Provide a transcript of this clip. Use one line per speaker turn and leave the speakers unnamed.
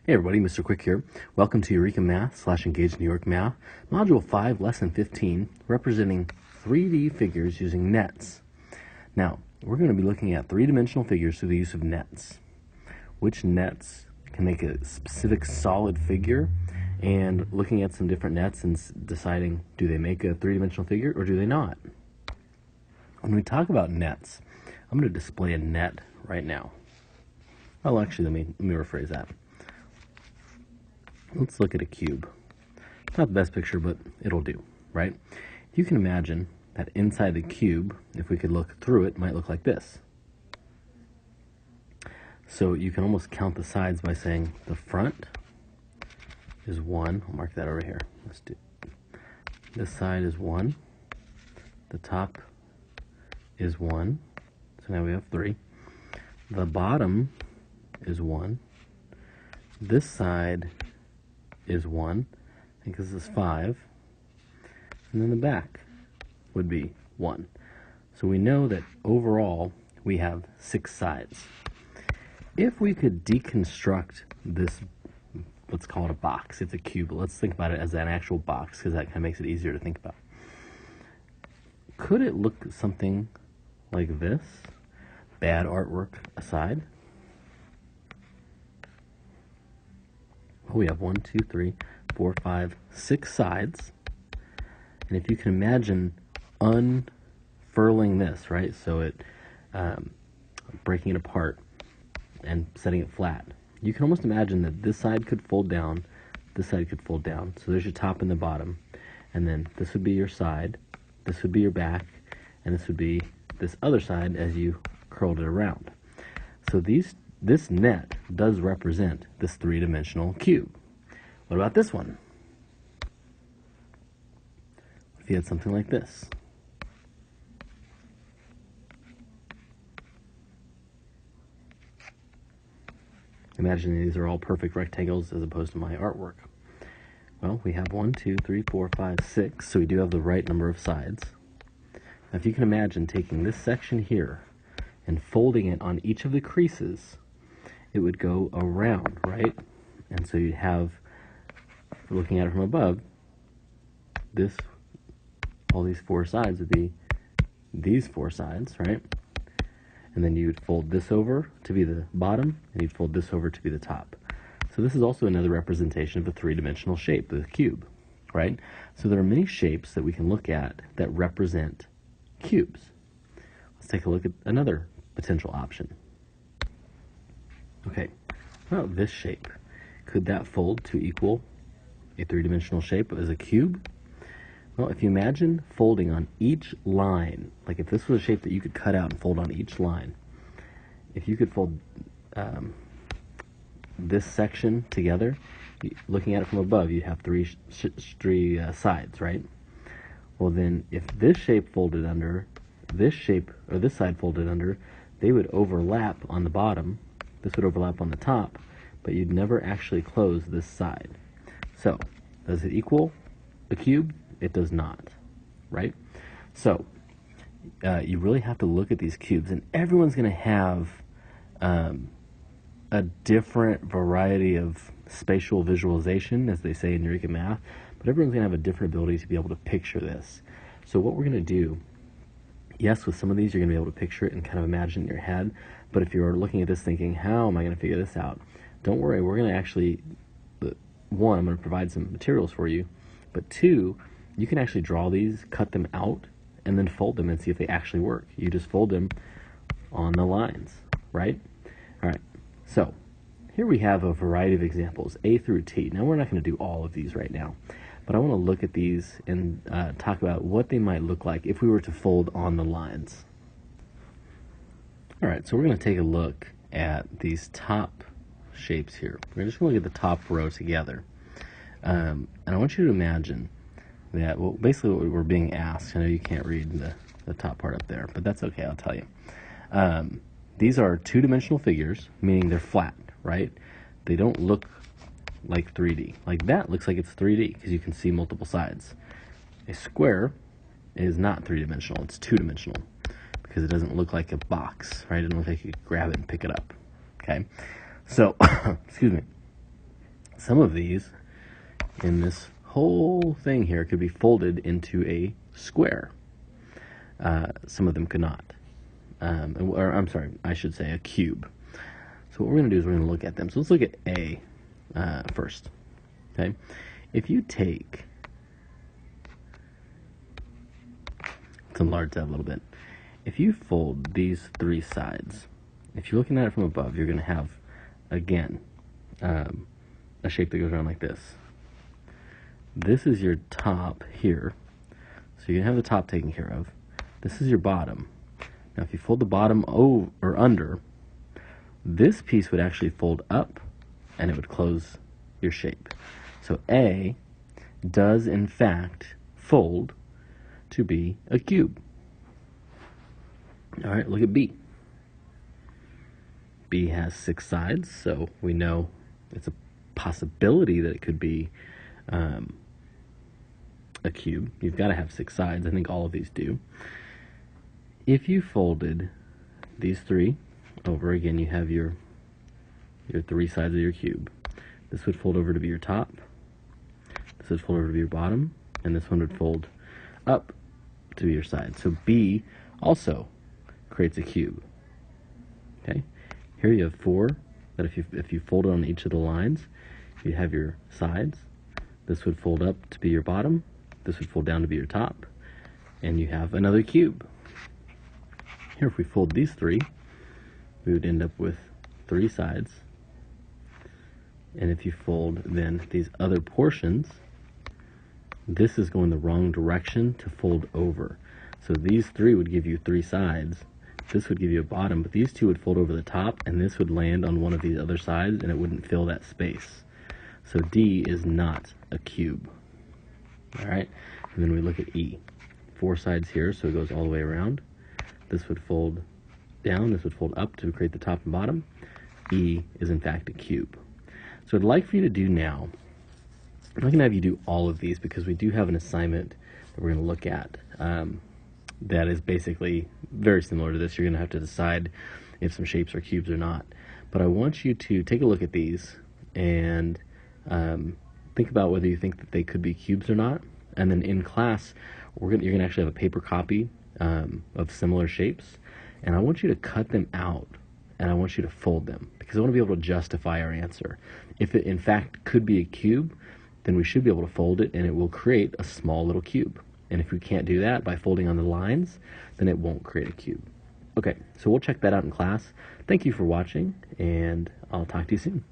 Hey everybody, Mr. Quick here. Welcome to Eureka Math / Engage New York Math, Module 5, Lesson 15, representing 3D figures using nets. Now, we're going to be looking at three-dimensional figures through the use of nets. Which nets can make a specific solid figure, and looking at some different nets and deciding, do they make a three-dimensional figure or do they not? When we talk about nets, I'm going to display a net right now. Well, actually, let me rephrase that. Let's look at a cube. Not the best picture, but it'll do, right? You can imagine that inside the cube, if we could look through it, might look like this. So you can almost count the sides by saying the front is 1. I'll mark that over here. Let's do this side is 1. The top is 1. So now we have 3. The bottom is 1. This side is 1. I think this is 5. And then the back would be 1. So we know that overall we have 6 sides. If we could deconstruct this, let's call it a box. It's a cube. Let's think about it as an actual box because that kind of makes it easier to think about. Could it look something like this? Bad artwork aside. We have 1, 2, 3, 4, 5, 6 sides. And if you can imagine unfurling this, right? So it breaking it apart and setting it flat. You can almost imagine that this side could fold down, this side could fold down. So there's your top and the bottom. And then this would be your side, this would be your back, and this would be this other side as you curled it around. So this net does represent this three-dimensional cube. What about this one? If you had something like this? Imagine these are all perfect rectangles as opposed to my artwork. Well, we have 1, 2, 3, 4, 5, 6, so we do have the right number of sides. Now, if you can imagine taking this section here and folding it on each of the creases, it would go around, right? And so you'd have, looking at it from above, all these 4 sides would be these 4 sides, right? And then you'd fold this over to be the bottom, and you'd fold this over to be the top. So this is also another representation of a three-dimensional shape, the cube, right? So there are many shapes that we can look at that represent cubes. Let's take a look at another potential option. Okay, what about this shape? Could that fold to equal a three-dimensional shape as a cube? Well, if you imagine folding on each line, like if this was a shape that you could cut out and fold on each line, if you could fold this section together, looking at it from above, you'd have three sides, right? Well, then if this shape folded under, this shape, or this side folded under, they would overlap on the bottom. This would overlap on the top, but you'd never actually close this side. So, does it equal a cube? It does not, right? So, you really have to look at these cubes, and everyone's going to have a different variety of spatial visualization, as they say in Eureka Math, but everyone's going to have a different ability to be able to picture this. So what we're going to do, yes, with some of these you're going to be able to picture it and kind of imagine it in your head, but if you're looking at this thinking, how am I going to figure this out? Don't worry, we're going to actually, 1, I'm going to provide some materials for you, but 2, you can actually draw these, cut them out, and then fold them and see if they actually work. You just fold them on the lines, right? All right, so here we have a variety of examples, A through T. Now, we're not going to do all of these right now, but I want to look at these and talk about what they might look like if we were to fold on the lines. All right, so we're going to take a look at these top shapes here. We're just going to look at the top row together. And I want you to imagine that, well, basically what we're being asked, I know you can't read the top part up there, but that's okay, I'll tell you. These are two-dimensional figures, meaning they're flat, right? They don't look like 3D. Like that looks like it's 3D because you can see multiple sides. A square is not three-dimensional, it's two-dimensional because it doesn't look like a box, right? It doesn't look like you could grab it and pick it up, okay? So, excuse me. Some of these in this whole thing here could be folded into a square. Some of them could not. Or I'm sorry, I should say a cube. So what we're going to do is we're going to look at them. So let's look at A first. Okay, if you take, let's enlarge that a little bit. If you fold these three sides, if you're looking at it from above, you're going to have, again, a shape that goes around like this. This is your top here. So you're going to have the top taken care of. This is your bottom. Now if you fold the bottom over or under, this piece would actually fold up and it would close your shape. So A does in fact fold to be a cube. All right, look at B. B has 6 sides, so we know it's a possibility that it could be a cube. You've got to have 6 sides. I think all of these do. If you folded these 3 over, again, you have your 3 sides of your cube. This would fold over to be your top. This would fold over to be your bottom. And this one would fold up to be your side. So B also creates a cube. Okay? Here you have 4 that if you fold it on each of the lines, you have your sides. This would fold up to be your bottom. This would fold down to be your top. And you have another cube. Here, if we fold these 3, we would end up with 3 sides. And if you fold then these other portions, this is going the wrong direction to fold over. So these 3 would give you 3 sides. This would give you a bottom, but these 2 would fold over the top, and this would land on one of these other sides, and it wouldn't fill that space. So D is not a cube. All right, and then we look at E. 4 sides here, so it goes all the way around. This would fold down, this would fold up to create the top and bottom. E is in fact a cube. So I'd like for you to do now, I'm not going to have you do all of these because we do have an assignment that we're going to look at that is basically very similar to this. You're going to have to decide if some shapes are cubes or not. But I want you to take a look at these and think about whether you think that they could be cubes or not. And then in class, you're going to actually have a paper copy of similar shapes. And I want you to cut them out and I want you to fold them because I want to be able to justify our answer. If it in fact could be a cube, then we should be able to fold it and it will create a small little cube. And if we can't do that by folding on the lines, then it won't create a cube. Okay, so we'll check that out in class. Thank you for watching, and I'll talk to you soon.